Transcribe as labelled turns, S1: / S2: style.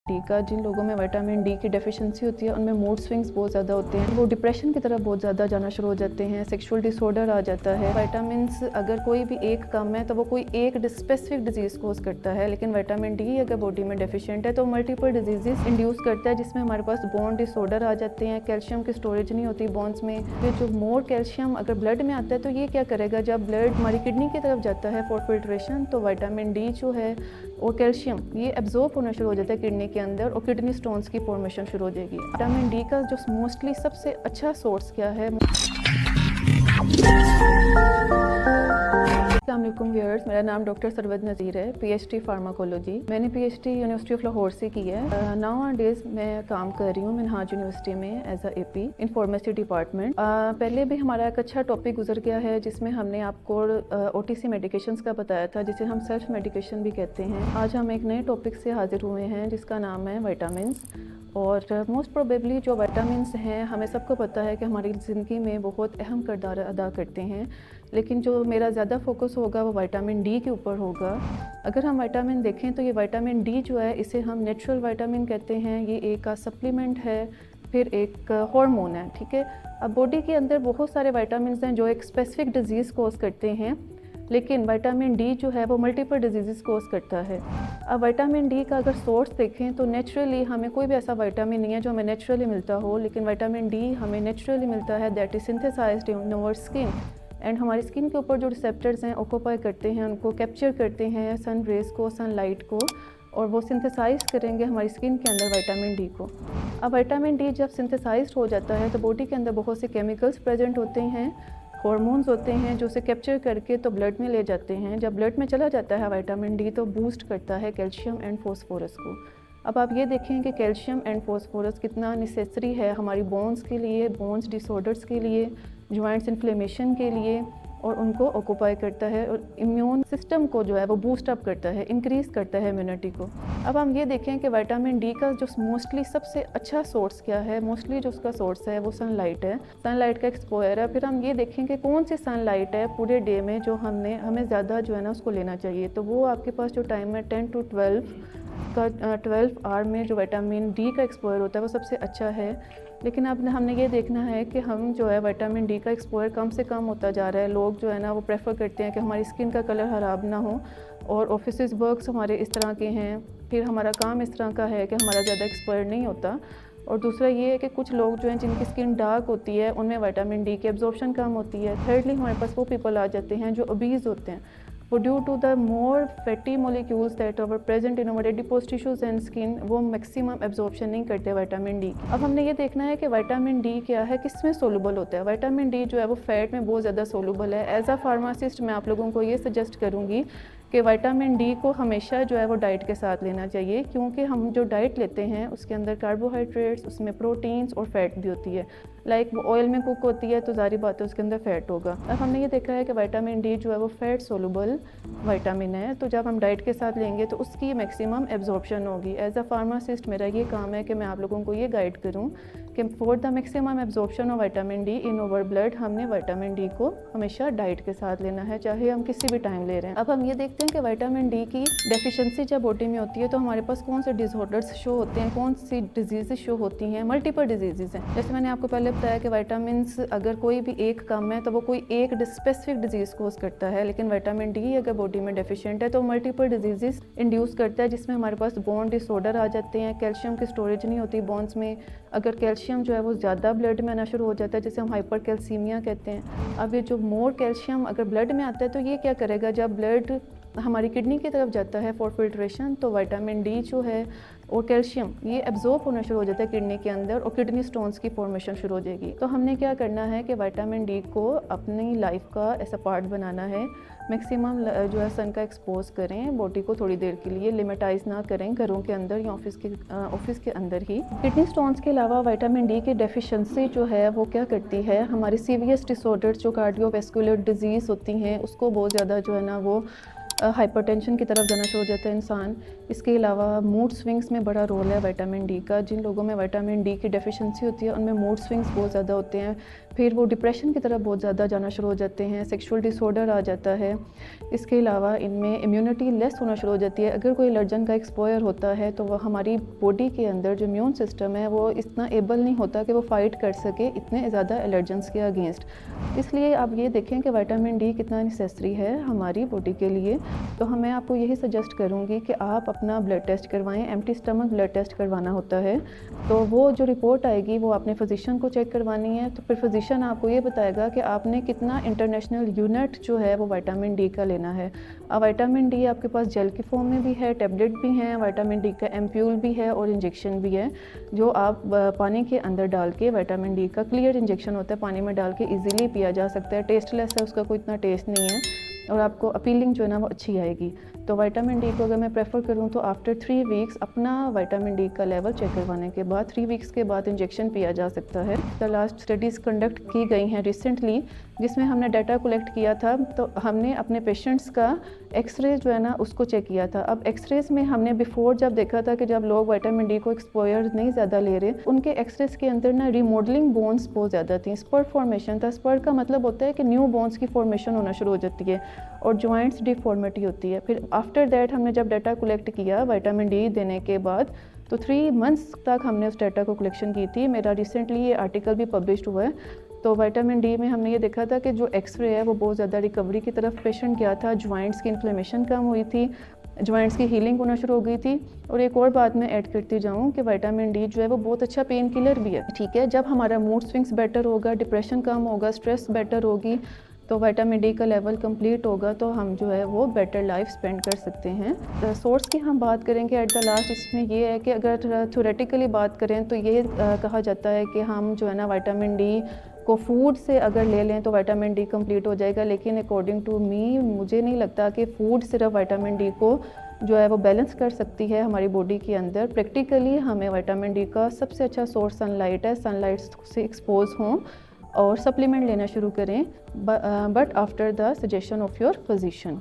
S1: D का जिन लोगों में विटामिन डी की डेफिशिएंसी होती है उनमें मूड स्विंग्स बहुत ज़्यादा होते हैं, वो डिप्रेशन की तरफ बहुत ज़्यादा जाना शुरू हो जाते हैं, सेक्सुअल डिसऑर्डर आ जाता है। विटामिन्स अगर कोई भी एक कम है तो वो कोई एक स्पेसिफिक डिजीज़ कोज करता है, लेकिन विटामिन डी अगर बॉडी में डेफिशिएंट है तो मल्टीपल डिजीज़ इंड्यूस करता है, जिसमें हमारे पास बोन डिसऑर्डर आ जाते हैं, कैल्शियम की स्टोरेज नहीं होती बोन्स में। फिर जो मोर कैल्शियम अगर ब्लड में आता है तो ये क्या करेगा, जब ब्लड हमारी किडनी की तरफ जाता है फॉर फिल्ट्रेशन तो विटामिन डी जो है और कैल्शियम ये एब्जॉर्ब होना शुरू हो जाता है किडनी के अंदर और किडनी स्टोन्स की फॉर्मेशन शुरू हो जाएगी। विटामिन डी का जो मोस्टली सबसे अच्छा सोर्स क्या है। अस्सलामुअलैकुम व्यूअर्स, मेरा नाम डॉक्टर सरवद नज़ीर है, पीएचडी फार्माकोलॉजी। मैंने पीएचडी यूनिवर्सिटी ऑफ लाहौर से की है। नाउ डेज मैं काम कर रही हूँ मिनहाज यूनिवर्सिटी में as a AP in pharmacy department. पहले भी हमारा एक अच्छा टॉपिक गुजर गया है जिसमें हमने आपको ओटीसी मेडिकेशंस का बताया था, जिसे हम सेल्फ मेडिकेशन भी कहते हैं। आज हम एक नए टॉपिक से हाजिर हुए हैं जिसका नाम है विटामिन्स। और मोस्ट प्रोबेबली जो विटामिन्स हैं हमें सबको पता है कि हमारी ज़िंदगी में बहुत अहम किरदार अदा करते हैं, लेकिन जो मेरा ज़्यादा फोकस होगा वो विटामिन डी के ऊपर होगा। अगर हम विटामिन देखें तो ये विटामिन डी जो है इसे हम नेचुरल विटामिन कहते हैं, ये एक का सप्लीमेंट है, फिर एक हार्मोन है, ठीक है। अब बॉडी के अंदर बहुत सारे विटामिन हैं जो एक स्पेसिफिक डिजीज़ कोज करते हैं, लेकिन विटामिन डी जो है वो मल्टीपल डिजीज़ कोज करता है। अब विटामिन डी का अगर सोर्स देखें तो नेचुरली हमें कोई भी ऐसा विटामिन नहीं है जो हमें नेचुरली मिलता हो, लेकिन विटामिन डी हमें नेचुरली मिलता है, that is synthesized in our skin. And हमारी स्किन के ऊपर जो रिसेप्टर्स हैं ऑक्यूपाई करते हैं, उनको कैप्चर करते हैं सन रेज़ को, सनलाइट को, और वो सिंथेसाइज करेंगे हमारी स्किन के अंदर विटामिन डी को। अब विटामिन डी जब सिंथेसाइज हो जाता है तो बॉडी के अंदर बहुत से केमिकल्स प्रेजेंट होते हैं, हार्मोन्स होते हैं जो उसे कैप्चर करके तो ब्लड में ले जाते हैं। जब ब्लड में चला जाता है विटामिन डी तो बूस्ट करता है कैल्शियम एंड फॉस्फोरस को। अब आप ये देखें कि कैल्शियम एंड फॉस्फोरस कितना नेसेसरी है हमारी बोन्स के लिए, बोन्स डिसऑर्डर्स के लिए, जॉइंट्स इन्फ्लेमेशन के लिए, और उनको ऑक्यूपाई करता है और इम्यून सिस्टम को जो है वो बूस्ट अप करता है, इंक्रीज़ करता है इम्यूनिटी को। अब हम ये देखें कि विटामिन डी का जो मोस्टली सबसे अच्छा सोर्स क्या है। मोस्टली जो उसका सोर्स है वो सनलाइट है, सनलाइट का एक्सपोजर है। फिर हम ये देखें कि कौन सी सनलाइट है पूरे डे में जो हमें ज़्यादा जो है ना उसको लेना चाहिए। तो वो आपके पास जो टाइम है 10 to 12 का 12 आवर में जो विटामिन डी का एक्सपोजर होता है वो सबसे अच्छा है। लेकिन अब हमने ये देखना है कि हम जो है विटामिन डी का एक्सपोजर कम से कम होता जा रहा है। लोग जो है ना वो प्रेफर करते हैं कि हमारी स्किन का कलर ख़राब ना हो, और ऑफिस वर्क्स हमारे इस तरह के हैं, फिर हमारा काम इस तरह का है कि हमारा ज़्यादा एक्सपोजर नहीं होता। और दूसरा ये है कि कुछ लोग जो हैं जिनकी स्किन डार्क होती है उनमें विटामिन डी की एब्जॉर्प्शन कम होती है। थर्डली हमारे पास वो पीपल आ जाते हैं जो ओबीज होते हैं, वो due to the more fatty molecules that our present in our adipose tissues and skin, वो मैक्सिमम एब्जॉर्प्शन नहीं करते विटामिन डी। अब हमने ये देखना है कि विटामिन डी क्या है, किस में सोलूबल होता है। विटामिन डी जो है वो फैट में बहुत ज़्यादा सोलूबल है। एज अ फार्मासिस्ट मैं आप लोगों को ये सजेस्ट करूँगी कि विटामिन डी को हमेशा जो है वो डाइट के साथ लेना चाहिए, क्योंकि हम जो डाइट लेते हैं उसके अंदर कार्बोहाइड्रेट्स, उसमें प्रोटीन्स और फैट भी होती है। लाइक वो ऑयल में कुक होती है तो ज़ाहिर बात है उसके अंदर फैट होगा। अब हमने ये देखा है कि विटामिन डी जो है वो फैट सोलूबल विटामिन है, तो जब हम डाइट के साथ लेंगे तो उसकी मैक्सिमम एब्जॉर्प्शन होगी। एज अ फार्मासिस्ट मेरा ये काम है कि मैं आप लोगों को ये गाइड करूँ कि for the maximum absorption of vitamin D in over blood हमने विटामिन डी को हमेशा डाइट के साथ लेना है, चाहे हम किसी भी टाइम ले रहे हैं। अब हम ये देखते हैं कि विटामिन डी की डेफिशिएंसी जब बॉडी में होती है तो हमारे पास कौन से डिसऑर्डर्स शो होते हैं, कौन सी डिजीज़ शो होती हैं। मल्टीपल डिजीज़ हैं। जैसे मैंने आपको पहले बताया कि विटामिन्स अगर कोई भी एक कम है तो वो कोई एक स्पेसिफिक डिजीज़ कोज करता है, लेकिन विटामिन डी अगर बॉडी में डेफिशिएंट है तो मल्टीपल डिजीज़ इंड्यूस करता है, जिसमें हमारे पास बोन डिसऑर्डर आ जाते हैं, कैल्शियम की स्टोरेज नहीं होती बोन्स में। अगर कैल्शियम जो है वो ज़्यादा ब्लड में आना शुरू हो जाता है, जिसे हम हाइपर कैल्सीमिया कहते हैं। अब ये जो मोर कैल्शियम अगर ब्लड में आता है तो ये क्या करेगा, जब ब्लड हमारी किडनी की तरफ जाता है फॉर फिल्ट्रेशन तो विटामिन डी जो है और कैल्शियम ये एब्जॉर्ब होना शुरू हो जाता है किडनी के अंदर और किडनी स्टोन्स की फॉर्मेशन शुरू हो जाएगी। तो हमने क्या करना है कि विटामिन डी को अपनी लाइफ का ऐसा पार्ट बनाना है। मैक्सिमम जो है सन का एक्सपोज करें बॉडी को थोड़ी देर के लिए, लिमिटाइज ना करें घरों के अंदर या ऑफिस के अंदर ही। किडनी स्टोन्स के अलावा विटामिन डी की डेफिशिएंसी जो है वो क्या करती है, हमारी सीवियस डिसऑर्डर्स जो कार्डियोवैस्कुलर डिजीज़ होती हैं उसको बहुत ज़्यादा जो है ना वो हाइपरटेंशन की तरफ जाना शुरू हो जाता है इंसान। इसके अलावा मूड स्विंग्स में बड़ा रोल है विटामिन डी का। जिन लोगों में विटामिन डी की डेफिशिएंसी होती है उनमें मूड स्विंग्स बहुत ज़्यादा होते हैं, फिर वो डिप्रेशन की तरफ बहुत ज़्यादा जाना शुरू हो जाते हैं, सेक्सुअल डिसऑर्डर आ जाता है। इसके अलावा इनमें इम्यूनिटी लेस होना शुरू हो जाती है। अगर कोई एलर्जन का एक्सपोजर होता है तो वह हमारी बॉडी के अंदर जो इम्यून सिस्टम है वो इतना एबल नहीं होता कि वो फाइट कर सके इतने ज़्यादा एलर्जेंस के अगेंस्ट। इसलिए आप ये देखें कि विटामिन डी कितना नेसेसरी है हमारी बॉडी के लिए। तो मैं आपको यही सजेस्ट करूँगी कि आप अपना ब्लड टेस्ट करवाएं। एम्प्टी स्टमक ब्लड टेस्ट करवाना होता है, तो वो जो रिपोर्ट आएगी वो आपने फिजिशियन को चेक करवानी है। तो फिर फिजिशियन आपको ये बताएगा कि आपने कितना इंटरनेशनल यूनिट जो है वो विटामिन डी का लेना है। अब विटामिन डी आपके पास जेल की फॉर्म में भी है, टैबलेट भी हैं, विटामिन डी का एम्प्यूल भी है और इंजेक्शन भी है, जो आप पानी के अंदर डाल के विटामिन डी का क्लियर इंजेक्शन होता है, पानी में डाल के इजीली पिया जा सकता है। टेस्टलेस है, उसका कोई इतना टेस्ट नहीं है और आपको अपीलिंग जो है ना वो अच्छी आएगी। तो विटामिन डी को अगर मैं प्रेफर करूँ तो आफ्टर 3 वीक्स अपना विटामिन डी का लेवल चेक करवाने के बाद 3 वीक्स के बाद इंजेक्शन पिया जा सकता है। द लास्ट स्टडीज़ कंडक्ट की गई हैं रिसेंटली, जिसमें हमने डाटा कलेक्ट किया था। तो हमने अपने पेशेंट्स का एक्सरे जो है ना उसको चेक किया था। अब एक्सरेज में हमने बिफोर जब देखा था कि जब लोग विटामिन डी को एक्सपोजर नहीं ज़्यादा ले रहे, उनके एक्सरेज के अंदर ना रिमॉडलिंग बोन्स बहुत ज़्यादा थी, स्पर फॉर्मेशन था। स्पर का मतलब होता है कि न्यू बोन्स की फॉर्मेशन होना शुरू हो जाती है और जॉइंट्स डिफॉर्मिटी होती है। फिर आफ्टर दैट हमने जब डाटा कलेक्ट किया विटामिन डी देने के बाद, तो 3 मंथ्स तक हमने उस डाटा को कलेक्शन की थी। मेरा रिसेंटली ये आर्टिकल भी पब्लिश्ड हुआ है। तो विटामिन डी में हमने ये देखा था कि जो एक्सरे है वो बहुत ज़्यादा रिकवरी की तरफ पेशेंट गया था, जॉइंट्स की इन्फ्लेमेशन कम हुई थी, जॉइंट्स की हीलिंग होना शुरू हो गई थी। और एक और बात मैं ऐड करती जाऊँ कि विटामिन डी जो है वो बहुत अच्छा पेन किलर भी है, ठीक है। जब हमारा मूड स्विंग्स बेटर होगा, डिप्रेशन कम होगा, स्ट्रेस बेटर होगी, तो विटामिन डी का लेवल कंप्लीट होगा, तो हम जो है वो बेटर लाइफ स्पेंड कर सकते हैं। सोर्स की हम बात करेंगे एट द लास्ट, इसमें ये है कि अगर थ्योरेटिकली बात करें तो ये कहा जाता है कि हम जो है ना विटामिन डी को फूड से अगर ले लें तो विटामिन डी कंप्लीट हो जाएगा। लेकिन अकॉर्डिंग टू मी मुझे नहीं लगता कि फूड सिर्फ विटामिन डी को जो है वो बैलेंस कर सकती है हमारी बॉडी के अंदर। प्रैक्टिकली हमें विटामिन डी का सबसे अच्छा सोर्स सनलाइट है। सनलाइट से एक्सपोज हों और सप्लीमेंट लेना शुरू करें, but after the suggestion of your physician.